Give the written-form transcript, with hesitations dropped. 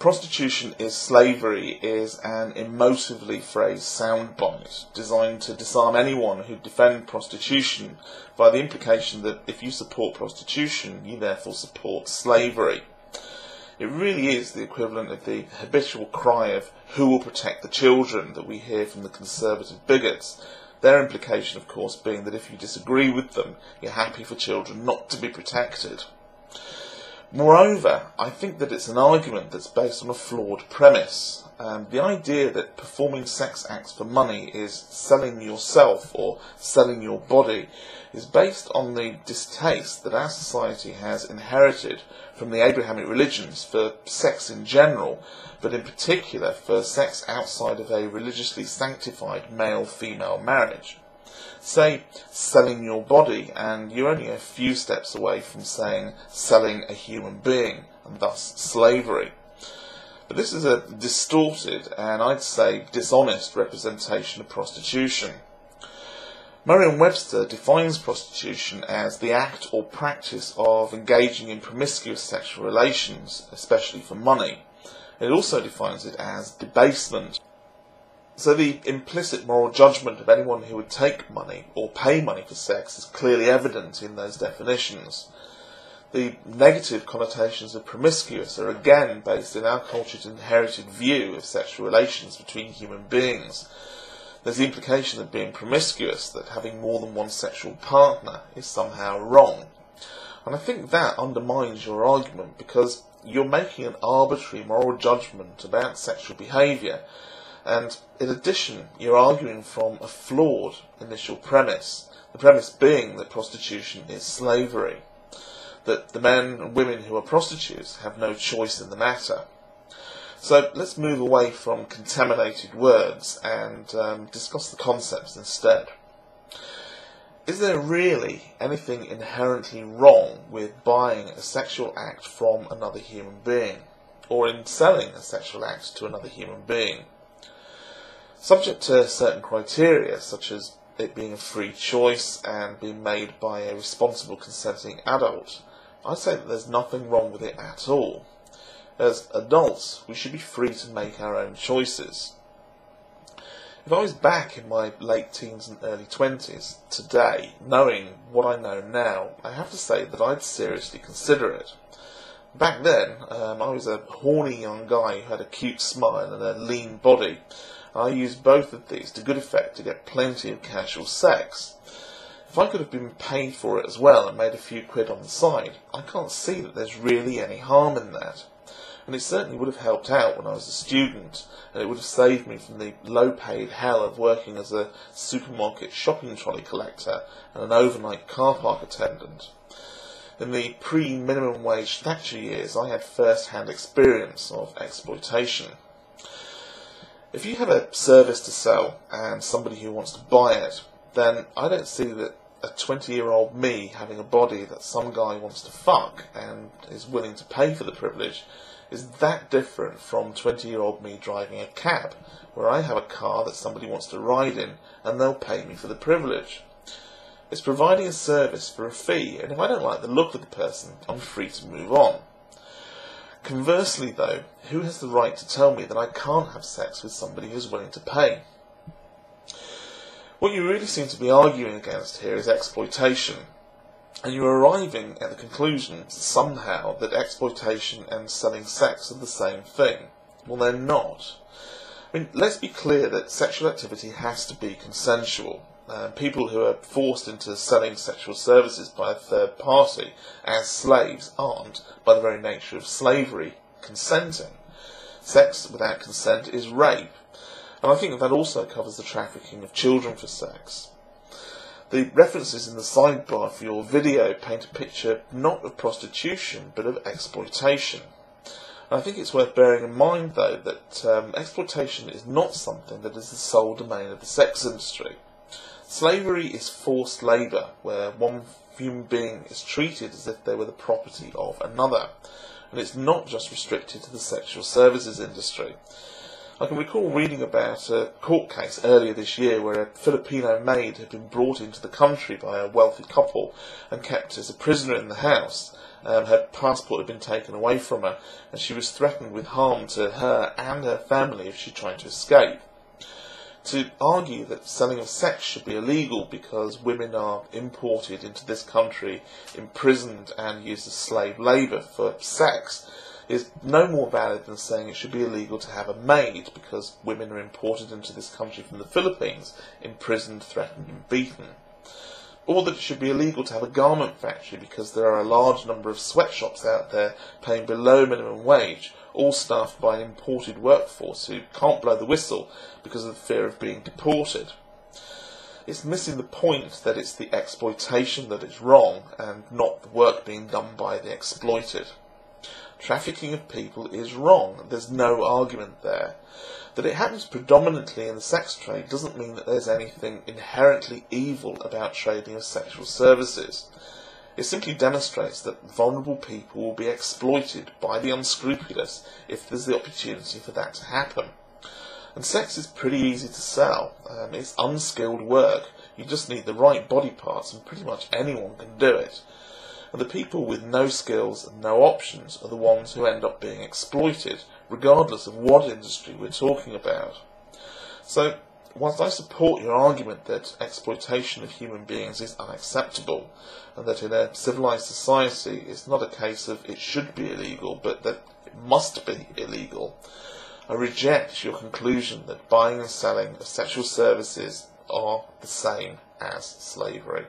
Prostitution is slavery is an emotively phrased soundbite designed to disarm anyone who defend prostitution by the implication that if you support prostitution, you therefore support slavery. It really is the equivalent of the habitual cry of "who will protect the children" that we hear from the conservative bigots. Their implication, of course, being that if you disagree with them, you're happy for children not to be protected. Moreover, I think that it's an argument that's based on a flawed premise. The idea that performing sex acts for money is selling yourself or selling your body is based on the distaste that our society has inherited from the Abrahamic religions for sex in general, but in particular for sex outside of a religiously sanctified male-female marriage. Say selling your body, and you're only a few steps away from saying selling a human being, and thus slavery. But this is a distorted and I'd say dishonest representation of prostitution. Merriam-Webster defines prostitution as the act or practice of engaging in promiscuous sexual relations, especially for money. It also defines it as debasement. So the implicit moral judgment of anyone who would take money or pay money for sex is clearly evident in those definitions. The negative connotations of promiscuous are again based in our culture's inherited view of sexual relations between human beings. There's the implication of being promiscuous, that having more than one sexual partner is somehow wrong. And I think that undermines your argument, because you're making an arbitrary moral judgment about sexual behaviour, and in addition you're arguing from a flawed initial premise, the premise being that prostitution is slavery, that the men and women who are prostitutes have no choice in the matter. So let's move away from contaminated words and discuss the concepts instead. Is there really anything inherently wrong with buying a sexual act from another human being, or in selling a sexual act to another human being? Subject to certain criteria, such as it being a free choice and being made by a responsible consenting adult, I'd say that there's nothing wrong with it at all. As adults, we should be free to make our own choices. If I was back in my late teens and early 20s today, knowing what I know now, I have to say that I'd seriously consider it. Back then, I was a horny young guy who had a cute smile and a lean body. I used both of these to good effect to get plenty of casual sex. If I could have been paid for it as well and made a few quid on the side, I can't see that there's really any harm in that. And it certainly would have helped out when I was a student, and it would have saved me from the low-paid hell of working as a supermarket shopping trolley collector and an overnight car park attendant. In the pre-minimum wage Thatcher years, I had first-hand experience of exploitation. If you have a service to sell and somebody who wants to buy it, then I don't see that a 20-year-old me having a body that some guy wants to fuck and is willing to pay for the privilege is that different from 20-year-old me driving a cab, where I have a car that somebody wants to ride in and they'll pay me for the privilege. It's providing a service for a fee, and if I don't like the look of the person, I'm free to move on. Conversely though, who has the right to tell me that I can't have sex with somebody who's willing to pay? What you really seem to be arguing against here is exploitation, and you're arriving at the conclusion somehow that exploitation and selling sex are the same thing. Well, they're not. I mean, let's be clear that sexual activity has to be consensual. People who are forced into selling sexual services by a third party as slaves aren't, by the very nature of slavery, consenting. Sex without consent is rape, and I think that also covers the trafficking of children for sex. The references in the sidebar for your video paint a picture not of prostitution but of exploitation. And I think it's worth bearing in mind though that exploitation is not something that is the sole domain of the sex industry. Slavery is forced labour, where one human being is treated as if they were the property of another, and it's not just restricted to the sexual services industry. I can recall reading about a court case earlier this year where a Filipino maid had been brought into the country by a wealthy couple and kept as a prisoner in the house, Her passport had been taken away from her, and she was threatened with harm to her and her family if she tried to escape. To argue that selling of sex should be illegal because women are imported into this country, imprisoned and used as slave labour for sex is no more valid than saying it should be illegal to have a maid because women are imported into this country from the Philippines, imprisoned, threatened and beaten. Or that it should be illegal to have a garment factory because there are a large number of sweatshops out there paying below minimum wage, all staffed by an imported workforce who can't blow the whistle because of the fear of being deported. It's missing the point that it's the exploitation that is wrong and not the work being done by the exploited. Trafficking of people is wrong, there's no argument there. That it happens predominantly in the sex trade doesn't mean that there's anything inherently evil about trading of sexual services. It simply demonstrates that vulnerable people will be exploited by the unscrupulous if there's the opportunity for that to happen. And sex is pretty easy to sell. It's unskilled work. You just need the right body parts and pretty much anyone can do it. And the people with no skills and no options are the ones who end up being exploited, regardless of what industry we're talking about. So, whilst I support your argument that exploitation of human beings is unacceptable, and that in a civilised society it's not a case of it should be illegal, but that it must be illegal, I reject your conclusion that buying and selling of sexual services are the same as slavery.